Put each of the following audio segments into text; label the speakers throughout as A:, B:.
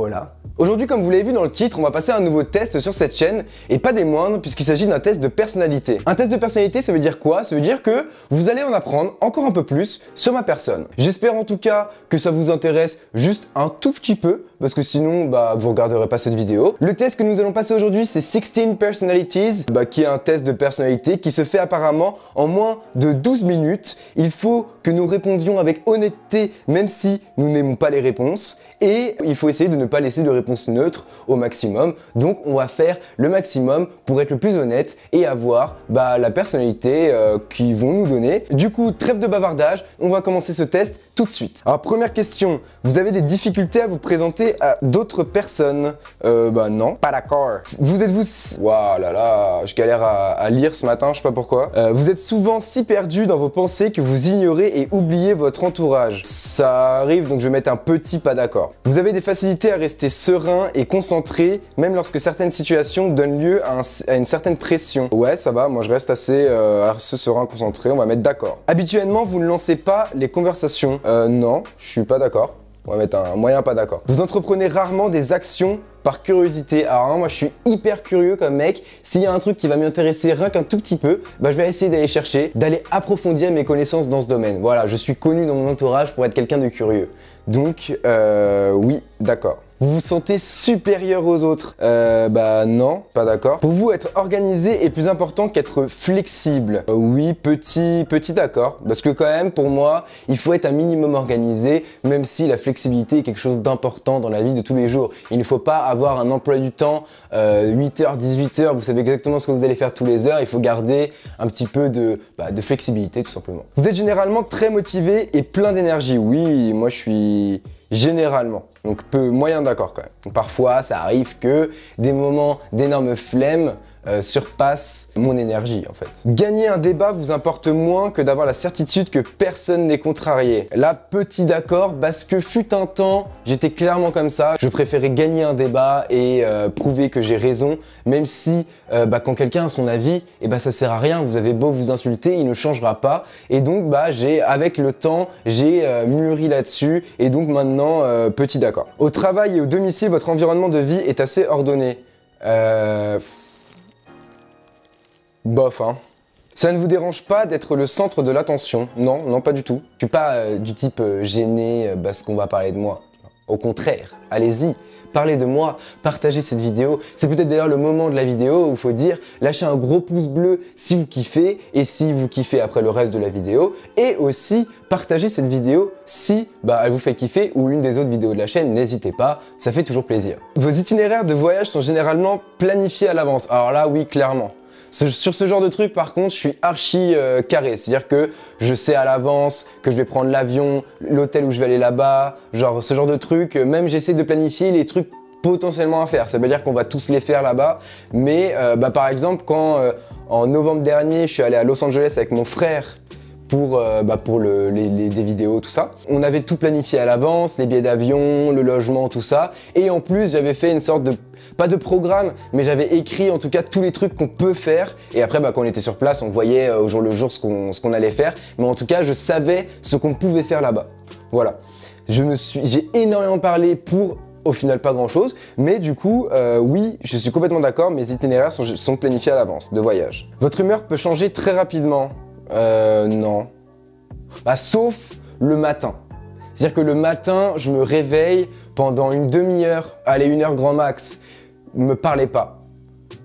A: Hola. Aujourd'hui, comme vous l'avez vu dans le titre, on va passer à un nouveau test sur cette chaîne, et pas des moindres, puisqu'il s'agit d'un test de personnalité. Un test de personnalité, ça veut dire quoi? Ça veut dire que vous allez en apprendre encore un peu plus sur ma personne. J'espère en tout cas que ça vous intéresse juste un tout petit peu, parce que sinon, vous regarderez pas cette vidéo. Le test que nous allons passer aujourd'hui, c'est 16 Personalities, qui est un test de personnalité qui se fait apparemment en moins de 12 minutes. Il faut que nous répondions avec honnêteté, même si nous n'aimons pas les réponses. Et il faut essayer de ne pas laisser de réponse neutre au maximum. Donc on va faire le maximum pour être le plus honnête et avoir la personnalité qu'ils vont nous donner. Du coup, trêve de bavardage, on va commencer ce test tout de suite. Alors première question, vous avez des difficultés à vous présenter à d'autres personnes? Non, pas d'accord. Vous êtes-vous... Waouh là là, je galère à lire ce matin, je sais pas pourquoi. Vous êtes souvent si perdu dans vos pensées que vous ignorez et oubliez votre entourage. Ça arrive, donc je vais mettre un petit pas d'accord. Vous avez des facilités à rester serein et concentré, même lorsque certaines situations donnent lieu à une certaine pression. Ouais, ça va, moi je reste assez serein, concentré, on va mettre d'accord. Habituellement, vous ne lancez pas les conversations. Non, je suis pas d'accord. On va mettre un moyen pas d'accord. Vous entreprenez rarement des actions par curiosité. Alors moi je suis hyper curieux comme mec. S'il y a un truc qui va m'intéresser rien qu'un tout petit peu, je vais essayer d'aller chercher, d'aller approfondir mes connaissances dans ce domaine. Voilà, je suis connu dans mon entourage pour être quelqu'un de curieux. Donc oui, d'accord. Vous vous sentez supérieur aux autres? Non, pas d'accord. Pour vous, être organisé est plus important qu'être flexible. Oui, petit d'accord. Parce que quand même, pour moi, il faut être un minimum organisé, même si la flexibilité est quelque chose d'important dans la vie de tous les jours. Il ne faut pas avoir un emploi du temps 8h, 18h, vous savez exactement ce que vous allez faire tous les heures. Il faut garder un petit peu de flexibilité, tout simplement. Vous êtes généralement très motivé et plein d'énergie. Oui, moi je suis... généralement, donc moyen d'accord quand même. Parfois, ça arrive que des moments d'énorme flemme surpassent mon énergie en fait. Gagner un débat vous importe moins que d'avoir la certitude que personne n'est contrarié. Là, petit d'accord, parce que fut un temps, j'étais clairement comme ça. Je préférais gagner un débat et prouver que j'ai raison, même si quand quelqu'un a son avis, ça sert à rien. Vous avez beau vous insulter, il ne changera pas. Et donc, avec le temps, j'ai mûri là-dessus. Et donc maintenant, petit d'accord. Au travail et au domicile, votre environnement de vie est assez ordonné. Bof, hein. Ça ne vous dérange pas d'être le centre de l'attention? Non, non, pas du tout. Je suis pas du type gêné parce qu'on va parler de moi. Au contraire, allez-y, parlez de moi, partagez cette vidéo. C'est peut-être d'ailleurs le moment de la vidéo où il faut dire lâchez un gros pouce bleu si vous kiffez et si vous kiffez après le reste de la vidéo. Et aussi, partagez cette vidéo si elle vous fait kiffer ou une des autres vidéos de la chaîne, n'hésitez pas, ça fait toujours plaisir. Vos itinéraires de voyage sont généralement planifiés à l'avance. Alors là, oui, clairement. Sur ce genre de truc, par contre, je suis archi carré. C'est-à-dire que je sais à l'avance que je vais prendre l'avion, l'hôtel où je vais aller là-bas, genre ce genre de truc. Même j'essaie de planifier les trucs potentiellement à faire. Ça veut dire qu'on va tous les faire là-bas. Mais par exemple, quand en novembre dernier, je suis allé à Los Angeles avec mon frère pour des vidéos, tout ça. On avait tout planifié à l'avance, les billets d'avion, le logement, tout ça. Et en plus, j'avais fait une sorte de... pas de programme, mais j'avais écrit en tout cas tous les trucs qu'on peut faire. Et après, quand on était sur place, on voyait au jour le jour ce qu'on allait faire. Mais en tout cas, je savais ce qu'on pouvait faire là-bas. Voilà. J'ai énormément parlé pour... au final, pas grand-chose. Mais du coup, oui, je suis complètement d'accord. Mes itinéraires sont planifiés à l'avance, de voyage. Votre humeur peut changer très rapidement. Non. Sauf le matin. C'est-à-dire que le matin, je me réveille pendant une demi-heure, allez, 1 heure grand max. Ne me parlez pas.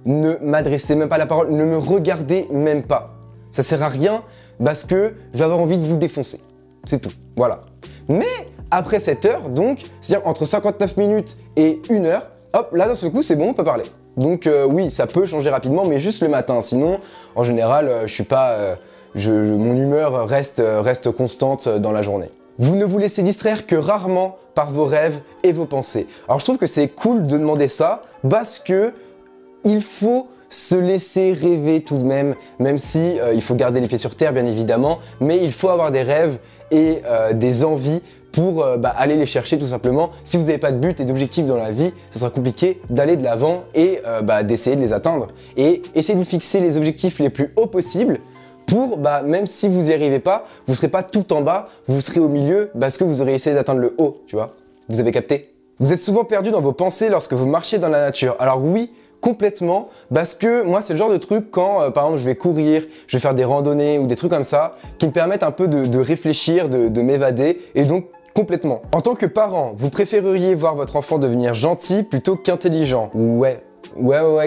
A: Ne m'adressez même pas la parole. Ne me regardez même pas. Ça sert à rien parce que je vais avoir envie de vous défoncer. C'est tout. Voilà. Mais après 7 heures, donc, c'est-à-dire entre 59 minutes et 1 heure, hop, là d'un seul coup, c'est bon, on peut parler. Donc oui, ça peut changer rapidement, mais juste le matin. Sinon, en général, je suis pas... mon humeur reste constante dans la journée. Vous ne vous laissez distraire que rarement par vos rêves et vos pensées. Alors je trouve que c'est cool de demander ça parce que il faut se laisser rêver tout de même, même si il faut garder les pieds sur terre bien évidemment, mais il faut avoir des rêves et des envies pour aller les chercher tout simplement. Si vous n'avez pas de but et d'objectif dans la vie, ça sera compliqué d'aller de l'avant et d'essayer de les atteindre. Et essayez de vous fixer les objectifs les plus hauts possibles pour, même si vous n'y arrivez pas, vous ne serez pas tout en bas, vous serez au milieu parce que vous aurez essayé d'atteindre le haut, tu vois. Vous avez capté? Vous êtes souvent perdu dans vos pensées lorsque vous marchez dans la nature. Alors oui, complètement, parce que moi c'est le genre de truc quand par exemple je vais courir, je vais faire des randonnées ou des trucs comme ça qui me permettent un peu de réfléchir, de m'évader et donc complètement. En tant que parent, vous préféreriez voir votre enfant devenir gentil plutôt qu'intelligent? Ouais,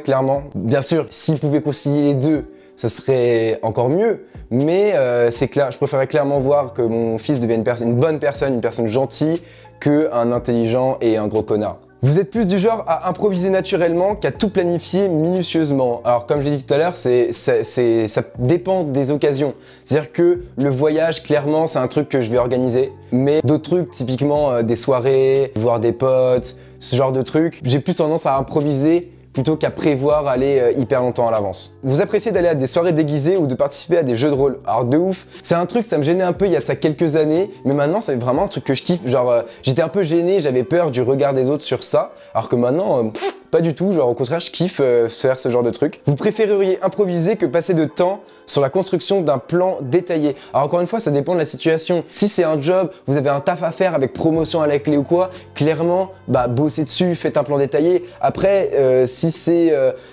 A: clairement. Bien sûr, s'il pouvait concilier les deux, ça serait encore mieux. Mais c'est clair, je préférerais clairement voir que mon fils devienne une bonne personne, une personne gentille, qu'un intelligent et un gros connard. Vous êtes plus du genre à improviser naturellement qu'à tout planifier minutieusement. Alors comme je l'ai dit tout à l'heure, ça dépend des occasions. C'est-à-dire que le voyage, clairement, c'est un truc que je vais organiser. Mais d'autres trucs, typiquement des soirées, voir des potes, ce genre de trucs, j'ai plus tendance à improviser plutôt qu'à prévoir aller hyper longtemps à l'avance. Vous appréciez d'aller à des soirées déguisées ou de participer à des jeux de rôle? Alors de ouf, c'est un truc, ça me gênait un peu il y a de ça quelques années, mais maintenant c'est vraiment un truc que je kiffe. Genre j'étais un peu gêné, j'avais peur du regard des autres sur ça, alors que maintenant, pas du tout, genre au contraire je kiffe faire ce genre de truc. Vous préféreriez improviser que passer de temps sur la construction d'un plan détaillé? Alors encore une fois, ça dépend de la situation. Si c'est un job, vous avez un taf à faire avec promotion à la clé ou quoi, clairement, bah bossez dessus, faites un plan détaillé. Après, si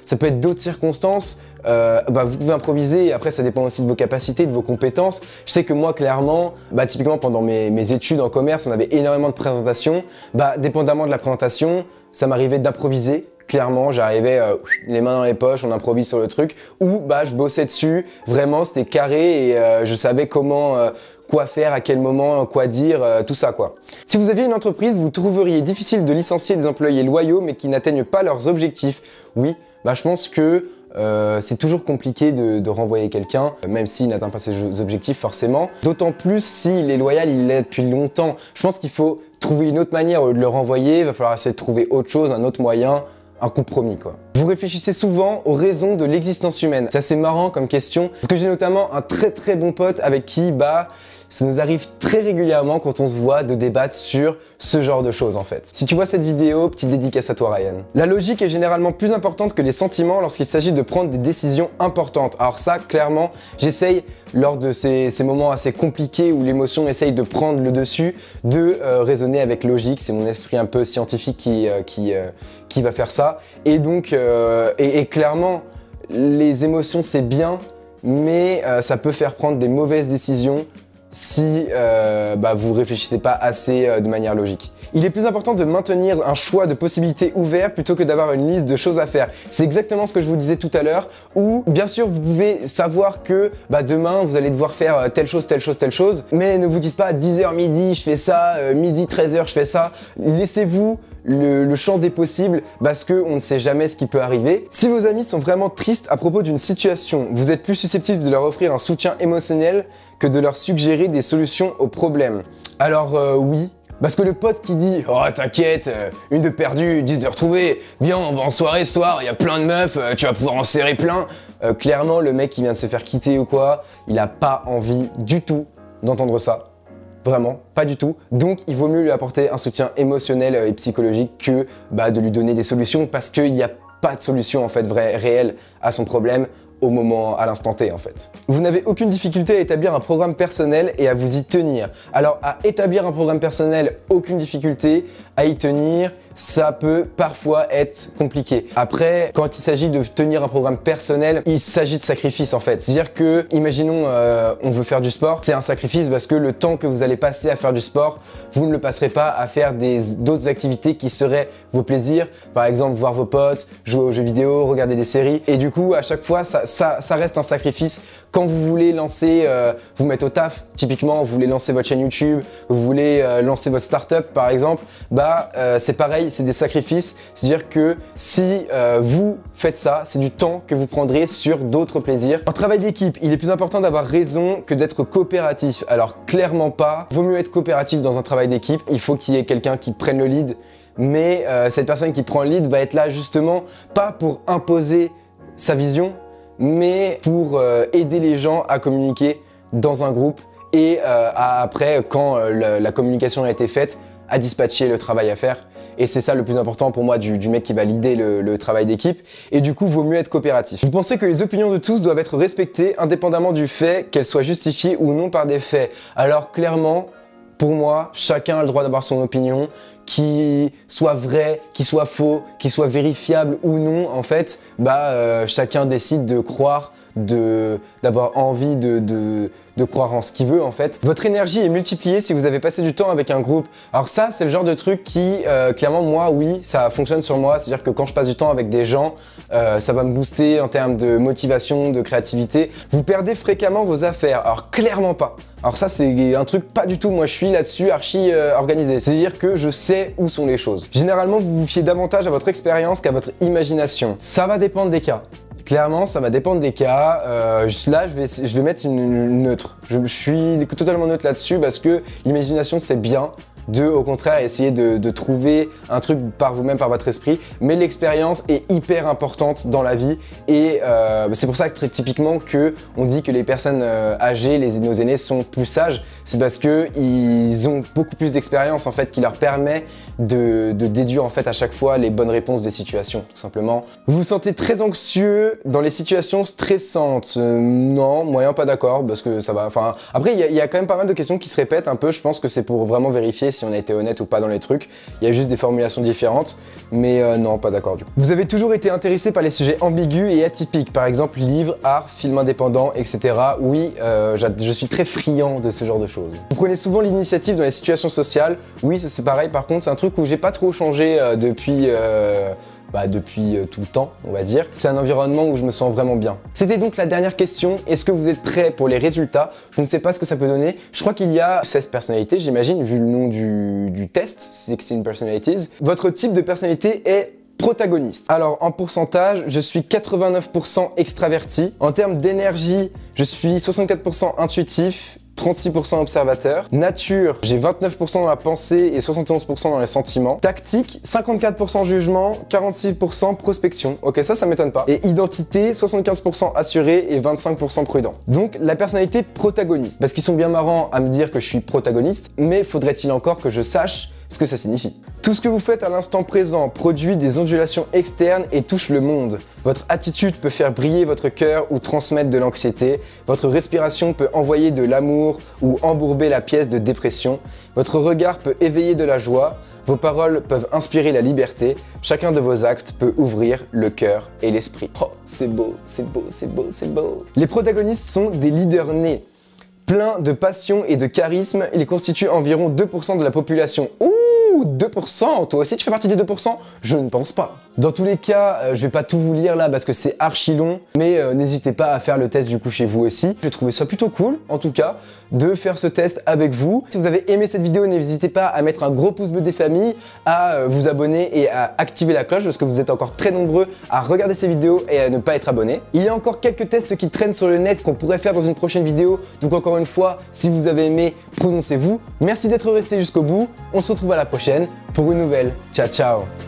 A: ça peut être d'autres circonstances, vous pouvez improviser et après ça dépend aussi de vos capacités, de vos compétences. Je sais que moi clairement, typiquement pendant mes études en commerce, on avait énormément de présentations. Dépendamment de la présentation, ça m'arrivait d'improviser. Clairement, j'arrivais les mains dans les poches, on improvise sur le truc, ou je bossais dessus, vraiment c'était carré et je savais comment, quoi faire, à quel moment, quoi dire, tout ça quoi. Si vous aviez une entreprise, vous trouveriez difficile de licencier des employés loyaux mais qui n'atteignent pas leurs objectifs? Oui, je pense que c'est toujours compliqué de renvoyer quelqu'un, même s'il n'atteint pas ses objectifs forcément. D'autant plus s'il est loyal, il l'est depuis longtemps. Je pense qu'il faut trouver une autre manière de le renvoyer, il va falloir essayer de trouver autre chose, un autre moyen, un compromis quoi. Vous réfléchissez souvent aux raisons de l'existence humaine. C'est assez marrant comme question, parce que j'ai notamment un très bon pote avec qui ça nous arrive très régulièrement quand on se voit de débattre sur ce genre de choses en fait. Si tu vois cette vidéo, petite dédicace à toi Ryan. La logique est généralement plus importante que les sentiments lorsqu'il s'agit de prendre des décisions importantes. Alors ça, clairement, j'essaye lors de ces moments assez compliqués où l'émotion essaye de prendre le dessus, de raisonner avec logique. C'est mon esprit un peu scientifique qui va faire ça. Et donc, clairement, les émotions c'est bien, mais ça peut faire prendre des mauvaises décisions si vous réfléchissez pas assez de manière logique. Il est plus important de maintenir un choix de possibilités ouvert plutôt que d'avoir une liste de choses à faire. C'est exactement ce que je vous disais tout à l'heure, où bien sûr vous pouvez savoir que demain vous allez devoir faire telle chose, mais ne vous dites pas 10h midi je fais ça, midi 13h je fais ça. Laissez-vous le champ des possibles parce qu'on ne sait jamais ce qui peut arriver. Si vos amis sont vraiment tristes à propos d'une situation, vous êtes plus susceptible de leur offrir un soutien émotionnel que de leur suggérer des solutions aux problèmes. Alors oui, parce que le pote qui dit « Oh t'inquiète, une de perdue, 10 de retrouvée, viens on va en soirée ce soir, il y a plein de meufs, tu vas pouvoir en serrer plein », clairement le mec qui vient de se faire quitter ou quoi, il a pas envie du tout d'entendre ça. Vraiment, pas du tout. Donc, il vaut mieux lui apporter un soutien émotionnel et psychologique que de lui donner des solutions parce qu'il n'y a pas de solution en fait réelle à son problème à l'instant T en fait. Vous n'avez aucune difficulté à établir un programme personnel et à vous y tenir. Alors, à établir un programme personnel, aucune difficulté. À y tenir, ça peut parfois être compliqué. Après, quand il s'agit de tenir un programme personnel, il s'agit de sacrifice en fait. C'est-à-dire que, imaginons, on veut faire du sport, c'est un sacrifice parce que le temps que vous allez passer à faire du sport, vous ne le passerez pas à faire d'autres activités qui seraient vos plaisirs. Par exemple, voir vos potes, jouer aux jeux vidéo, regarder des séries. Et du coup, à chaque fois, ça reste un sacrifice. Quand vous voulez lancer, vous mettre au taf, typiquement, vous voulez lancer votre chaîne YouTube, vous voulez lancer votre startup par exemple, c'est pareil, c'est des sacrifices. C'est-à-dire que si vous faites ça, c'est du temps que vous prendrez sur d'autres plaisirs. En travail d'équipe, il est plus important d'avoir raison que d'être coopératif. Alors clairement pas. Vaut mieux être coopératif dans un travail d'équipe. Il faut qu'il y ait quelqu'un qui prenne le lead. Mais cette personne qui prend le lead va être là justement pas pour imposer sa vision, mais pour aider les gens à communiquer dans un groupe et après, quand la communication a été faite, à dispatcher le travail à faire. Et c'est ça le plus important pour moi du mec qui va leader le travail d'équipe. Et du coup, vaut mieux être coopératif. Vous pensez que les opinions de tous doivent être respectées indépendamment du fait qu'elles soient justifiées ou non par des faits? Alors clairement, Pour moi, chacun a le droit d'avoir son opinion, qui soit vrai, qui soit faux, qui soit vérifiable ou non. En fait, chacun décide de croire, d'avoir envie de croire en ce qu'il veut en fait. Votre énergie est multipliée si vous avez passé du temps avec un groupe. Alors ça, c'est le genre de truc qui, clairement, moi, oui, ça fonctionne sur moi. C'est-à-dire que quand je passe du temps avec des gens, ça va me booster en termes de motivation, de créativité. Vous perdez fréquemment vos affaires. Alors clairement pas. Alors ça, c'est un truc pas du tout. Moi, je suis là-dessus archi organisé. C'est-à-dire que je sais où sont les choses. Généralement, vous vous fiez davantage à votre expérience qu'à votre imagination. Ça va dépendre des cas. Clairement, ça va dépendre des cas. Là, je vais mettre une neutre. Je suis totalement neutre là-dessus parce que l'imagination, c'est bien. Au contraire, essayer de trouver un truc par vous-même, par votre esprit. Mais l'expérience est hyper importante dans la vie. Et c'est pour ça que très typiquement on dit que les personnes âgées, nos aînés sont plus sages. C'est parce qu'ils ont beaucoup plus d'expérience en fait qui leur permet de déduire en fait à chaque fois les bonnes réponses des situations, tout simplement. Vous vous sentez très anxieux dans les situations stressantes? Non, moyen pas d'accord parce que ça va. Enfin, après il y a quand même pas mal de questions qui se répètent un peu. Je pense que c'est pour vraiment vérifier si on a été honnête ou pas dans les trucs. Il y a juste des formulations différentes, mais non, pas d'accord du coup. Vous avez toujours été intéressé par les sujets ambigus et atypiques, par exemple livres, art, films indépendants, etc. Oui, je suis très friand de ce genre de choses. Vous prenez souvent l'initiative dans les situations sociales. Oui, c'est pareil. Par contre, c'est un truc où j'ai pas trop changé depuis tout le temps, on va dire. C'est un environnement où je me sens vraiment bien. C'était donc la dernière question. Est-ce que vous êtes prêts pour les résultats? Je ne sais pas ce que ça peut donner. Je crois qu'il y a 16 personnalités, j'imagine, vu le nom du test, 16 personalities. Votre type de personnalité est protagoniste. Alors, en pourcentage, je suis 89% extraverti. En termes d'énergie, je suis 64% intuitif, 36% observateur. Nature, j'ai 29% dans la pensée et 71% dans les sentiments. Tactique, 54% jugement, 46% prospection. Ok, ça m'étonne pas. Et identité, 75% assuré et 25% prudent. Donc, la personnalité protagoniste. Parce qu'ils sont bien marrants à me dire que je suis protagoniste, mais faudrait-il encore que je sache ce que ça signifie. Tout ce que vous faites à l'instant présent produit des ondulations externes et touche le monde. Votre attitude peut faire briller votre cœur ou transmettre de l'anxiété. Votre respiration peut envoyer de l'amour ou embourber la pièce de dépression. Votre regard peut éveiller de la joie. Vos paroles peuvent inspirer la liberté. Chacun de vos actes peut ouvrir le cœur et l'esprit. Oh, c'est beau, c'est beau, c'est beau, c'est beau. Les protagonistes sont des leaders nés. Plein de passion et de charisme, ils constituent environ 2% de la population. Ouh, 2%? Toi aussi tu fais partie des 2%? Je ne pense pas. Dans tous les cas, je vais pas tout vous lire là parce que c'est archi long, mais n'hésitez pas à faire le test du coup chez vous aussi. J'ai trouvé ça plutôt cool, en tout cas, de faire ce test avec vous. Si vous avez aimé cette vidéo, n'hésitez pas à mettre un gros pouce bleu des familles, à vous abonner et à activer la cloche parce que vous êtes encore très nombreux à regarder ces vidéos et à ne pas être abonnés. Il y a encore quelques tests qui traînent sur le net qu'on pourrait faire dans une prochaine vidéo, donc encore une fois, si vous avez aimé, prononcez-vous. Merci d'être resté jusqu'au bout, on se retrouve à la prochaine pour une nouvelle. Ciao, ciao!